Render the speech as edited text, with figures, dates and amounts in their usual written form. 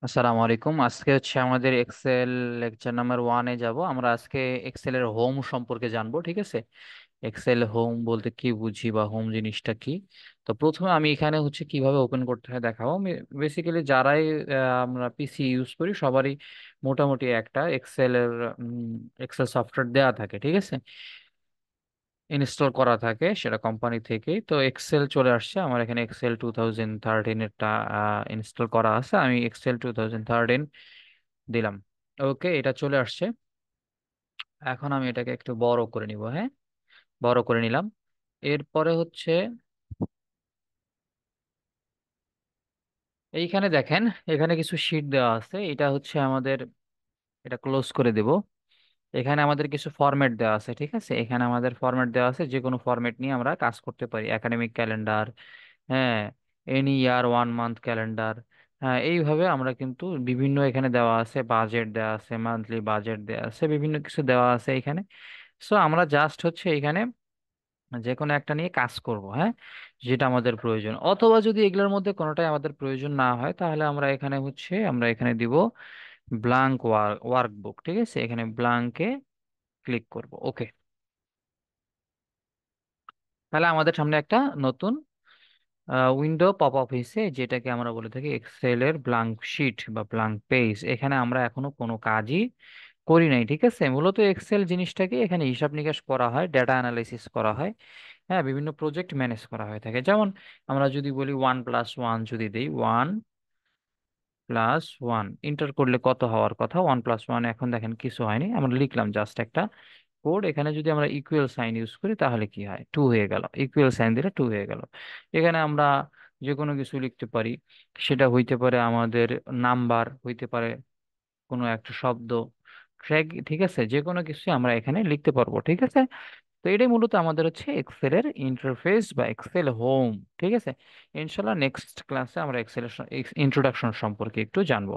আসসালামু আলাইকুম। আজকে আমাদের এক্সেল লেকচার নাম্বার 1-এ যাব। আমরা আজকে এক্সেলের হোম সম্পর্কে জানবো, ঠিক আছে? এক্সেল হোম বলতে কি বুঝি বা হোম জিনিসটা কি। তো প্রথমে আমি এখানে কিভাবে ওপেন করতে হয় দেখাবো। বেসিক্যালি যারাই আমরা পিসি ইউজ করি সবারই মোটামুটি একটা এক্সেল সফটওয়্যার দেয়া থাকে, ঠিক আছে? ইনস্টল করা থাকে সেটা কোম্পানি থেকেই। তো এক্সেল চলে আসছে আমার এখানে, এক্সেল 2013-এরটা ইনস্টল করা আছে। আমি এক্সেল 2013 দিলাম। ওকে, এটা চলে আসছে। এখন আমি এটাকে একটু বড় করে নিব। হ্যাঁ, বড় করে নিলাম। এরপরে এইখানে দেখেন, এখানে কিছু শীট দেওয়া আছে। এটা ক্লোজ করে দেব। এখানে আমাদের কিছু ফরম্যাট দেওয়া আছে, ঠিক আছে? এখানে আমাদের ফরম্যাট দেওয়া আছে, যে কোনো ফরম্যাট নিয়ে আমরা কাজ করতে পারি। একাডেমিক ক্যালেন্ডার, হ্যাঁ, এনি ইয়ার 1 মান্থ ক্যালেন্ডার। হ্যাঁ, এইভাবে আমরা কিন্তু বিভিন্ন এখানে দেওয়া আছে, বাজেট দেওয়া আছে, মান্থলি বাজেট দেওয়া আছে, বিভিন্ন কিছু দেওয়া আছে এখানে। সো আমরা জাস্ট এখানে যে কোনো একটা নিয়ে কাজ করব, হ্যাঁ, যেটা আমাদের প্রয়োজন। অথবা যদি এগুলোর মধ্যে কোনোটাই আমাদের প্রয়োজন না হয়, তাহলে আমরা এখানে দিব ব্লাঙ্ক ওয়ার্কবুক, ঠিক আছে? এখানে ব্লাঙ্কে ক্লিক করব। ওকে, তাহলে আমাদের সামনে একটা নতুন উইন্ডো পপ আপ হয়েছে, যেটাকে আমরা বলে থাকি এক্সেলের ব্লাঙ্ক শিট বা ব্লাঙ্ক পেজ। এখানে আমরা এখনো কোনো কাজই করি নাই, ঠিক আছে? মূলত এক্সেল জিনিসটাকে এখানে হিসাব নিকাশ করা হয়, ডেটা অ্যানালাইসিস করা হয়, হ্যাঁ, বিভিন্ন প্রজেক্ট ম্যানেজ করা হয়ে থাকে। যেমন আমরা যদি বলি 1+1, যদি দিই 1+1 ইন্টার করলে কত হওয়ার কথা, 1+1 এখন দেখেন কিছু হয়নি, আমরা লিখলাম জাস্ট একটা কোড। এখানে যদি আমরা ইকুয়াল সাইন ইউজ করি তাহলে কি হয়, 2 হয়ে গেল। ইকুয়াল সাইন দিলে 2 হয়ে গেল। এখানে আমরা যে কোনো কিছু লিখতে পারি। সেটা হইতে পারে আমাদের নাম্বার, হইতে পারে কোনো একটা শব্দ, ট্র্যাক, ঠিক আছে? যে কোনো কিছু আমরা এখানে লিখতে পারবো, ঠিক আছে? তো এটাই মূলত আমাদের এক্সেলের ইন্টারফেস বা এক্সেল হোম, ঠিক আছে? ইনশাল্লাহ নেক্সট ক্লাসে আমরা এক্সেলের ইন্ট্রোডাকশন সম্পর্কে একটু জানবো।